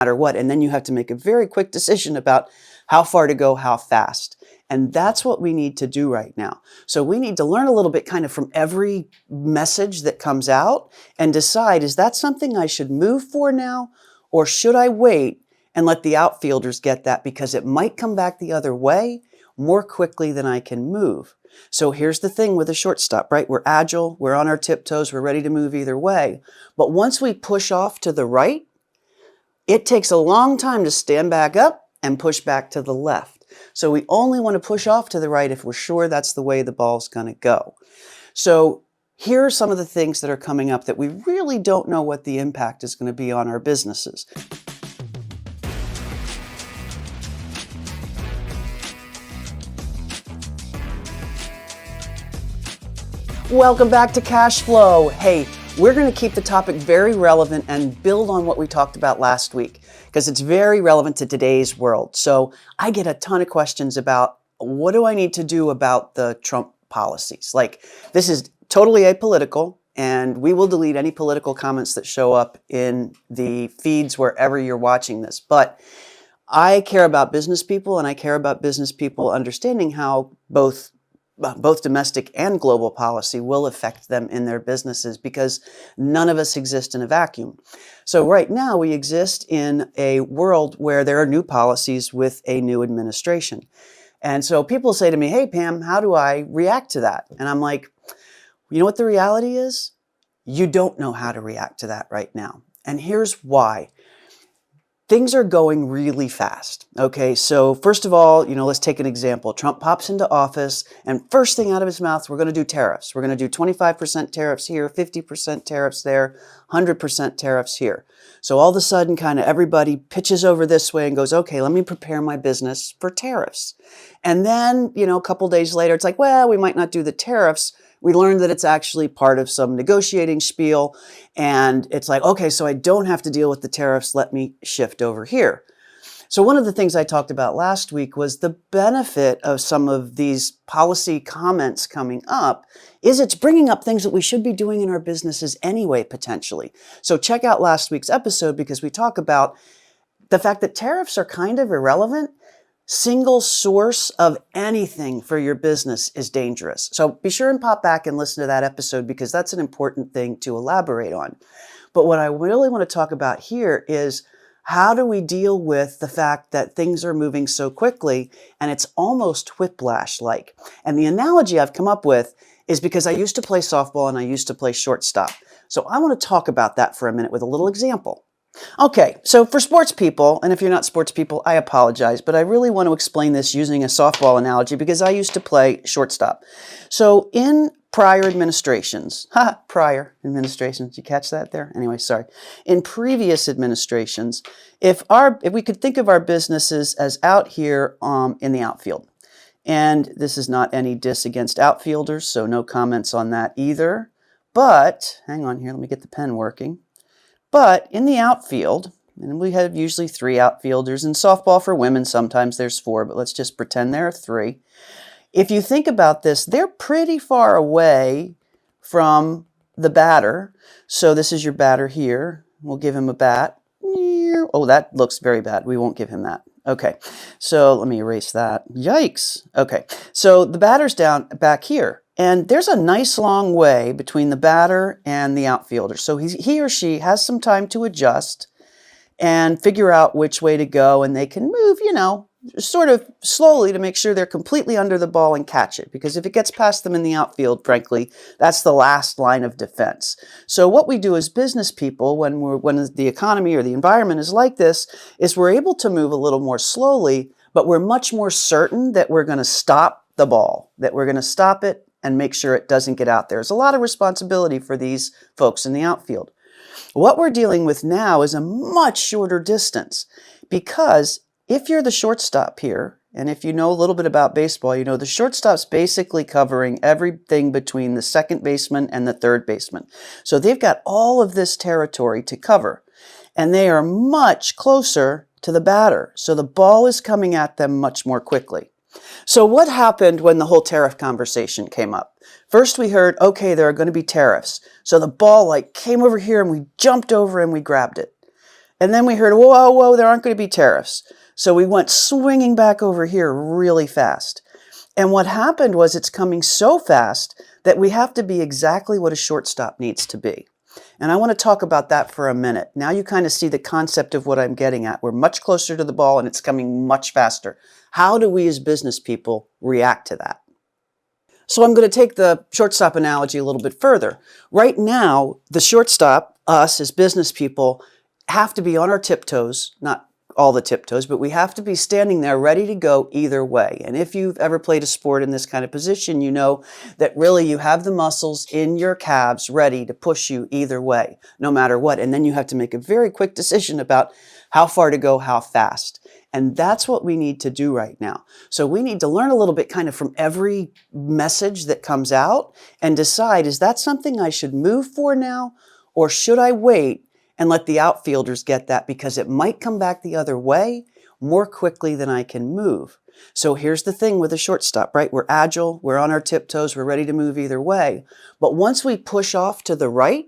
matter what. And then you have to make a very quick decision about how far to go, how fast. And that's what we need to do right now. So we need to learn a little bit kind of from every message that comes out and decide, is that something I should move for now? Or should I wait and let the outfielders get that, because it might come back the other way more quickly than I can move. So here's the thing with a shortstop, right? We're agile, we're on our tiptoes, we're ready to move either way. But once we push off to the right, it takes a long time to stand back up and push back to the left. So we only want to push off to the right if we're sure that's the way the ball's going to go. So here are some of the things that are coming up that we really don't know what the impact is going to be on our businesses. Welcome back to Cash Flow. Hey, we're going to keep the topic very relevant and build on what we talked about last week, because it's very relevant to today's world. So I get a ton of questions about, what do I need to do about the Trump policies? Like, this is totally apolitical, and we will delete any political comments that show up in the feeds wherever you're watching this. But I care about business people, and I care about business people understanding how both domestic and global policy will affect them in their businesses, because none of us exist in a vacuum. So right now we exist in a world where there are new policies with a new administration. And so people say to me, hey, Pam, how do I react to that? And I'm like, you know what the reality is? You don't know how to react to that right now. And here's why. Things are going really fast. Okay, so first of all, let's take an example. Trump pops into office, and first thing out of his mouth, we're going to do tariffs. We're going to do 25% tariffs here, 50% tariffs there, 100% tariffs here. So all of a sudden, kind of everybody pitches over this way and goes, okay, let me prepare my business for tariffs. And then, a couple days later, it's like, well, we might not do the tariffs. We learned that it's actually part of some negotiating spiel, and it's like, okay, so I don't have to deal with the tariffs. Let me shift over here. So one of the things I talked about last week was the benefit of some of these policy comments coming up is it's bringing up things that we should be doing in our businesses anyway, potentially. So check out last week's episode, because we talk about the fact that tariffs are kind of irrelevant. Single source of anything for your business is dangerous. So be sure and pop back and listen to that episode, because that's an important thing to elaborate on. But what I really want to talk about here is, how do we deal with the fact that things are moving so quickly and it's almost whiplash-like? And the analogy I've come up with is because I used to play softball and I used to play shortstop. So I want to talk about that for a minute with a little example. Okay, so for sports people, and if you're not sports people, I apologize, but I really want to explain this using a softball analogy, because I used to play shortstop. So in prior administrations, did you catch that there? Anyway, sorry. In previous administrations, if we could think of our businesses as out here in the outfield, and this is not any diss against outfielders, so no comments on that either, but, hang on here, let me get the pen working. But in the outfield, and we have usually 3 outfielders. In softball for women, sometimes there's 4, but let's just pretend there are 3. If you think about this, they're pretty far away from the batter. So this is your batter here. We'll give him a bat. Oh, that looks very bad. We won't give him that. Okay, so let me erase that. Yikes. Okay, so the batter's down back here. And there's a nice long way between the batter and the outfielder. So he or she has some time to adjust and figure out which way to go. And they can move, sort of slowly to make sure they're completely under the ball and catch it. Because if it gets past them in the outfield, frankly, that's the last line of defense. So what we do as business people when the economy or the environment is like this, is we're able to move a little more slowly, but we're much more certain that we're going to stop the ball, that we're going to stop it and make sure it doesn't get out there. There's a lot of responsibility for these folks in the outfield. What we're dealing with now is a much shorter distance, because if you're the shortstop here, and if you know a little bit about baseball, the shortstop's basically covering everything between the second baseman and the third baseman. So they've got all of this territory to cover, and they are much closer to the batter. So the ball is coming at them much more quickly. So what happened when the whole tariff conversation came up? First we heard, okay, there are going to be tariffs. So the ball came over here and we jumped over and we grabbed it. And then we heard, whoa, whoa, there aren't going to be tariffs. So we went swinging back over here really fast. And what happened was it's coming so fast that we have to be exactly what a shortstop needs to be. And I want to talk about that for a minute. Now you kind of see the concept of what I'm getting at. We're much closer to the ball and it's coming much faster. How do we as business people react to that? So I'm going to take the shortstop analogy a little bit further. Right now, the shortstop, us as business people, have to be on our tiptoes, not all the tiptoes, but we have to be standing there ready to go either way. And if you've ever played a sport in this kind of position, you know that really you have the muscles in your calves ready to push you either way, no matter what. And then you have to make a very quick decision about how far to go, how fast. And that's what we need to do right now. So we need to learn a little bit kind of from every message that comes out and decide, is that something I should move for now, or should I wait and let the outfielders get that, because it might come back the other way more quickly than I can move. So here's the thing with a shortstop, right? We're agile, we're on our tiptoes, we're ready to move either way. But once we push off to the right,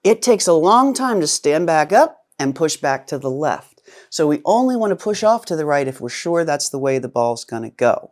it takes a long time to stand back up and push back to the left. So we only want to push off to the right if we're sure that's the way the ball's going to go.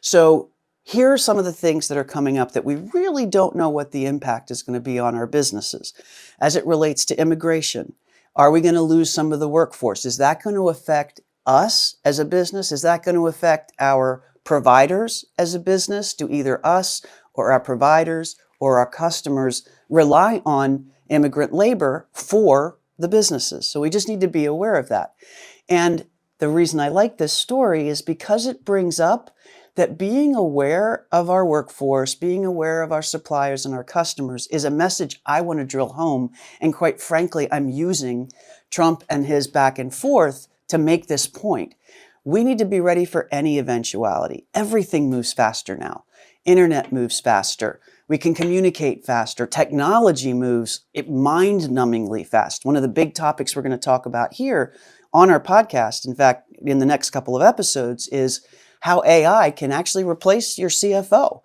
So here are some of the things that are coming up that we really don't know what the impact is going to be on our businesses. As it relates to immigration, are we going to lose some of the workforce? Is that going to affect us as a business? Is that going to affect our providers as a business? Do either us or our providers or our customers rely on immigrant labor for the businesses? So we just need to be aware of that. And the reason I like this story is because it brings up that being aware of our workforce, being aware of our suppliers and our customers is a message I want to drill home. And quite frankly, I'm using Trump and his back and forth to make this point. We need to be ready for any eventuality. Everything moves faster now. Internet moves faster. We can communicate faster. Technology moves mind-numbingly fast. One of the big topics we're going to talk about here on our podcast, in fact, in the next couple of episodes, is how AI can actually replace your CFO.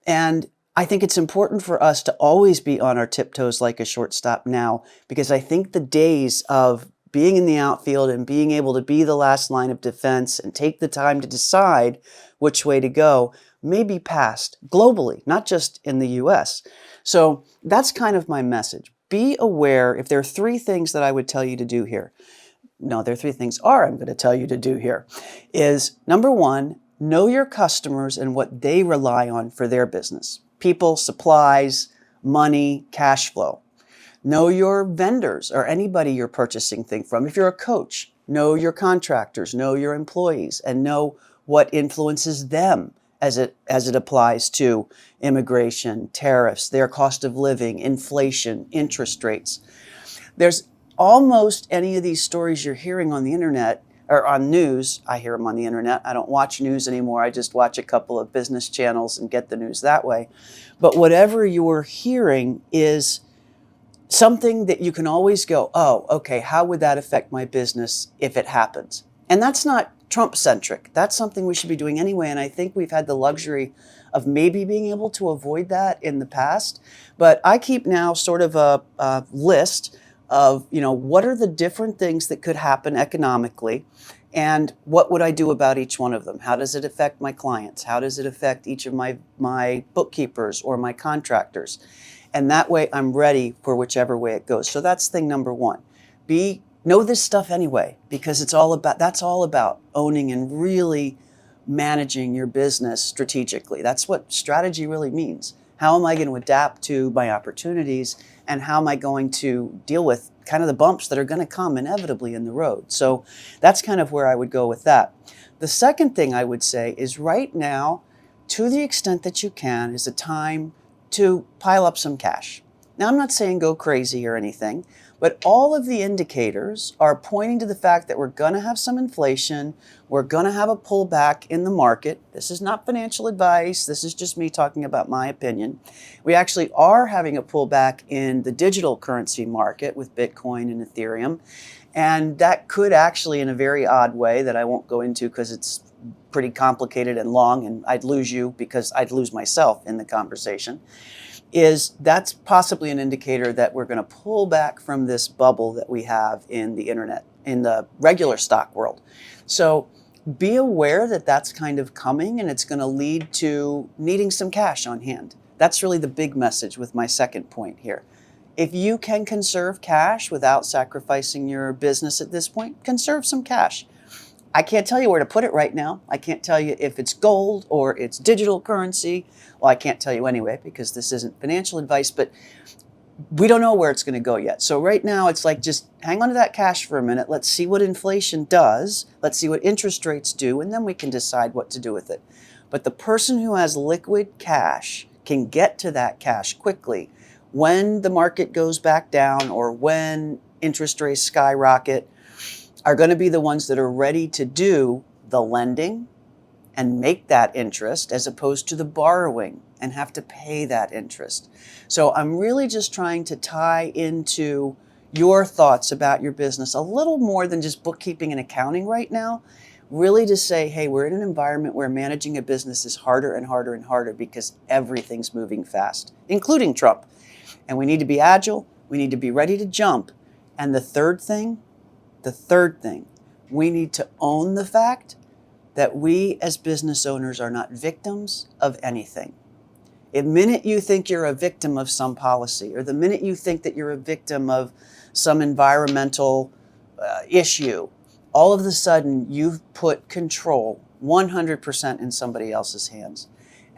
And I think it's important for us to always be on our tiptoes like a shortstop now, because I think the days of being in the outfield and being able to be the last line of defense and take the time to decide which way to go may be past globally, not just in the US. So that's kind of my message. Be aware. If there are three things that I would tell you to do here, no, there are three things I'm going to tell you to do here, is number one, know your customers and what they rely on for their business. People, supplies, money, cash flow. Know your vendors or anybody you're purchasing things from. If you're a coach, know your contractors, know your employees, and know what influences them as it applies to immigration, tariffs, their cost of living, inflation, interest rates. There's almost any of these stories you're hearing on the internet or on news. I hear them on the internet. I don't watch news anymore. I just watch a couple of business channels and get the news that way. But whatever you're hearing is something that you can always go, oh, okay, how would that affect my business if it happens? And that's not Trump-centric. That's something we should be doing anyway. And I think we've had the luxury of maybe being able to avoid that in the past. But I keep now sort of a list of, what are the different things that could happen economically, and what would I do about each one of them? How does it affect my clients? How does it affect each of my bookkeepers or my contractors? And that way I'm ready for whichever way it goes. So that's thing number one. Know this stuff anyway, because that's all about owning and really managing your business strategically. That's what strategy really means. How am I going to adapt to my opportunities, and how am I going to deal with kind of the bumps that are going to come inevitably in the road? So that's kind of where I would go with that. The second thing I would say is right now, to the extent that you can, is a time to pile up some cash. Now, I'm not saying go crazy or anything, but all of the indicators are pointing to the fact that we're going to have some inflation. We're going to have a pullback in the market. This is not financial advice. This is just me talking about my opinion. We actually are having a pullback in the digital currency market with Bitcoin and Ethereum. And that could actually, in a very odd way that I won't go into because it's pretty complicated and long, and I'd lose you because I'd lose myself in the conversation. is that's possibly an indicator that we're going to pull back from this bubble that we have in the internet, in the regular stock world. So be aware that that's kind of coming, and it's going to lead to needing some cash on hand. That's really the big message with my second point here. If you can conserve cash without sacrificing your business at this point, conserve some cash. I can't tell you where to put it right now. I can't tell you if it's gold or it's digital currency. Well, I can't tell you anyway because this isn't financial advice, but we don't know where it's going to go yet. So right now it's like, just hang on to that cash for a minute. Let's see what inflation does. Let's see what interest rates do, and then we can decide what to do with it. But the person who has liquid cash can get to that cash quickly when the market goes back down or when interest rates skyrocket, are going to be the ones that are ready to do the lending and make that interest, as opposed to the borrowing and have to pay that interest. So I'm really just trying to tie into your thoughts about your business a little more than just bookkeeping and accounting right now. Really to say, hey, we're in an environment where managing a business is harder and harder and harder because everything's moving fast, including Trump. And we need to be agile. We need to be ready to jump. And the third thing, we need to own the fact that we as business owners are not victims of anything. The minute you think you're a victim of some policy, or the minute you think that you're a victim of some environmental issue, all of a sudden you've put control 100% in somebody else's hands.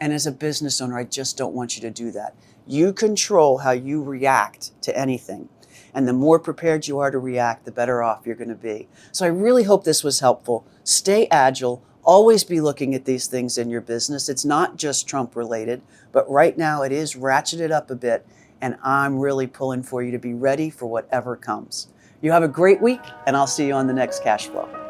And as a business owner, I just don't want you to do that. You control how you react to anything. And the more prepared you are to react, the better off you're going to be. So I really hope this was helpful. Stay agile. Always be looking at these things in your business. It's not just Trump related, but right now it is ratcheted up a bit. And I'm really pulling for you to be ready for whatever comes. You have a great week, and I'll see you on the next Cash Flow.